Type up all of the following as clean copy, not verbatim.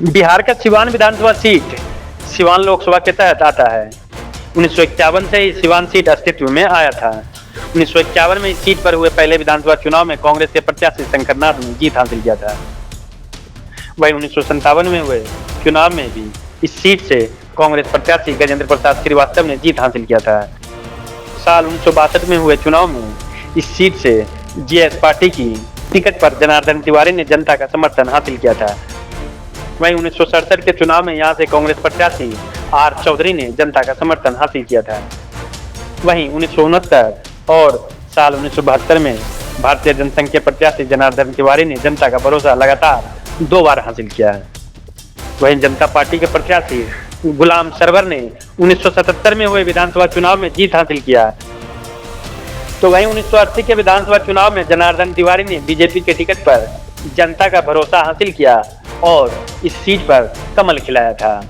बिहार का सिवान विधानसभा सीट सिवान लोकसभा के तहत आता है। 1951 से ही सिवान सीट अस्तित्व में आया था। 1951 में इस सीट पर हुए पहले विधानसभा चुनाव में कांग्रेस के प्रत्याशी शंकरनाथ ने जीत हासिल किया था। वहीं 1957 में हुए चुनाव में भी इस सीट से कांग्रेस प्रत्याशी गजेंद्र प्रसाद श्रीवास्तव ने जीत हासिल किया था। साल 1962 में हुए चुनाव में इस सीट से जीएस पार्टी की टिकट पर जनार्दन तिवारी ने जनता का समर्थन हासिल किया था। वहीं 1967 के चुनाव में यहां से कांग्रेस प्रत्याशी आर चौधरी ने जनता का समर्थन हासिल किया था। वहीं 1969 और साल 1972 में भारतीय जनसंघ के प्रत्याशी जनार्दन तिवारी ने जनता का भरोसा लगातार 2 बार हासिल किया है। वहीं जनता पार्टी के प्रत्याशी गुलाम सरवर ने 1977 में हुए विधानसभा चुनाव में जीत हासिल किया। तो वहीं 1980 के विधानसभा चुनाव में जनार्दन तिवारी ने बीजेपी के टिकट पर जनता का भरोसा हासिल किया और इस सीट पर कमल खिलाया था।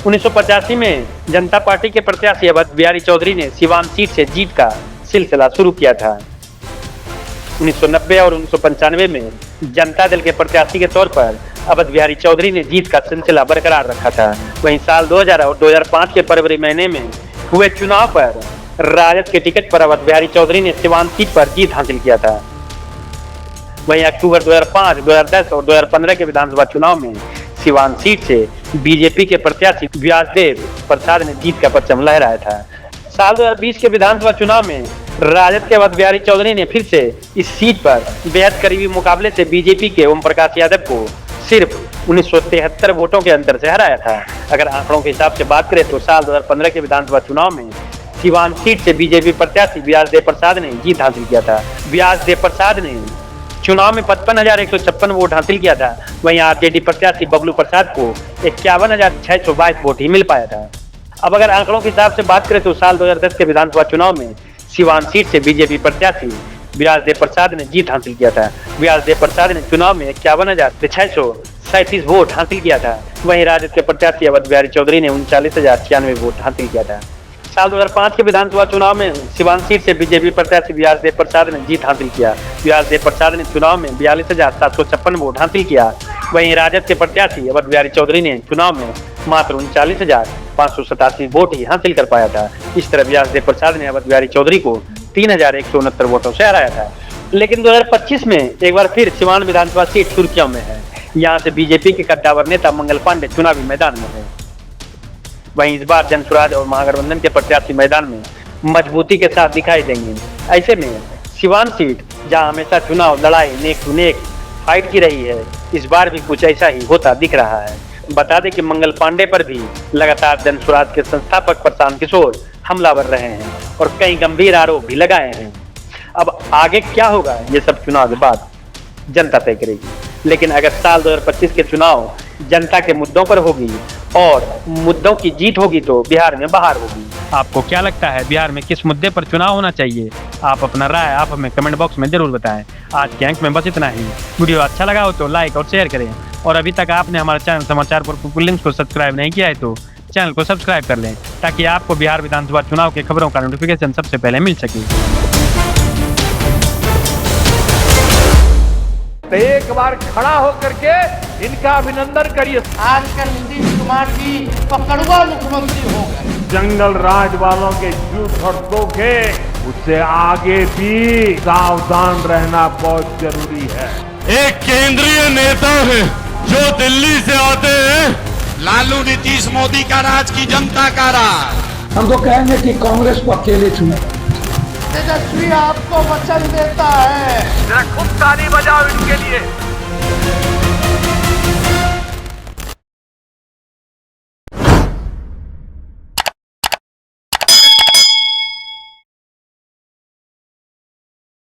1985 में जनता पार्टी के प्रत्याशी अवध बिहारी चौधरी ने सिवान सीट से जीत का सिलसिला शुरू किया था। 1990 और 1995 में जनता दल के प्रत्याशी के तौर पर अवध बिहारी चौधरी ने जीत का सिलसिला बरकरार रखा था। वहीं साल 2000 और 2005 के फरवरी महीने में हुए चुनाव पर राजद के टिकट पर अवध बिहारी चौधरी ने सिवान सीट पर जीत हासिल किया था। वहीं अक्टूबर 2005, 2010 और 2015 के विधानसभा चुनाव में सिवान सीट से बीजेपी के प्रत्याशी व्यासदेव प्रसाद ने जीत का परचम लहराया था। साल 2020 के विधानसभा चुनाव में राजद के अवध बिहारी चौधरी ने फिर से इस सीट पर बेहद करीबी मुकाबले से बीजेपी के ओम प्रकाश यादव को सिर्फ 1973 वोटों के अंतर से हराया था। अगर आंकड़ों के हिसाब से बात करें तो साल 2015 के विधानसभा चुनाव में सिवान सीट से बीजेपी प्रत्याशी व्यासदेव प्रसाद ने जीत हासिल किया था। व्यासदेव प्रसाद ने चुनाव में 55,156 वोट हासिल किया था। वहीं आरजेडी प्रत्याशी बबलू प्रसाद को 51,622 वोट ही मिल पाया था। अब अगर आंकड़ों के हिसाब से बात करें तो साल 2010 के विधानसभा चुनाव में सिवान सीट से बीजेपी प्रत्याशी व्यासदेव प्रसाद ने जीत हासिल किया था। व्यासदेव प्रसाद ने चुनाव में 51,637 वोट हासिल किया था। वहीं राजद के प्रत्याशी अवध बिहारी चौधरी ने 39,096 वोट हासिल किया था। साल 2005 के विधानसभा चुनाव में सिवान सीट से बीजेपी प्रत्याशी व्यासदेव प्रसाद ने जीत हासिल किया। व्यासदेव प्रसाद ने चुनाव में 42,756 वोट हासिल किया। वहीं राजद के प्रत्याशी अवध बिहारी चौधरी ने चुनाव में मात्र 39,587 वोट ही हासिल कर पाया था। इस तरह व्यासदेव प्रसाद ने अवध बिहारी चौधरी को 3,169 वोटों से हराया था। लेकिन 2025 में एक बार फिर सिवान विधानसभा सीट सुर्खियों में है। यहाँ से बीजेपी के कद्दावर नेता मंगल पांडे चुनावी मैदान में है। वहीं इस बार जनसुराज और महागठबंधन के प्रत्याशी मैदान में मजबूती के साथ दिखाई देंगे। ऐसे में सिवान सीट जहां हमेशा चुनाव लड़ाई नेक टू नेक फाइट की रही है, इस बार भी कुछ ऐसा ही होता दिख रहा है। बता दें कि मंगल पांडे पर भी लगातार जनसुराज के संस्थापक प्रशांत किशोर हमलावर रहे हैं और कई गंभीर आरोप भी लगाए हैं। अब आगे क्या होगा ये सब चुनाव के बाद जनता तय करेगी। लेकिन अगर साल 2025 के चुनाव जनता के मुद्दों पर होगी और मुद्दों की जीत होगी तो बिहार में बहार होगी। आपको क्या लगता है बिहार में किस मुद्दे पर चुनाव होना चाहिए? आप अपना राय आप हमें कमेंट बॉक्स में जरूर बताएं। आज के अंक में बस इतना ही। वीडियो अच्छा लगा हो तो लाइक और शेयर करें और अभी तक आपने हमारा चैनल समाचार पर लिंक्स को सब्सक्राइब नहीं किया है तो चैनल को सब्सक्राइब कर लें ताकि आपको बिहार विधानसभा चुनाव के खबरों का नोटिफिकेशन सबसे पहले मिल सके। तो एक बार खड़ा होकर के इनका अभिनंदन करिए। आजकल नीतीश कुमार जी पकड़वा मुख्यमंत्री हो गए। जंगल राज वालों के झूठ और धोखे, उससे आगे भी सावधान रहना बहुत जरूरी है। एक केंद्रीय नेता है जो दिल्ली से आते हैं। लालू नीतीश मोदी का राज की जनता का राज। हम तो कहेंगे कि कांग्रेस को अकेले चुने। तेजस्वी आपको वचन देता है, जरा खूब ताली बजाओ इनके लिए।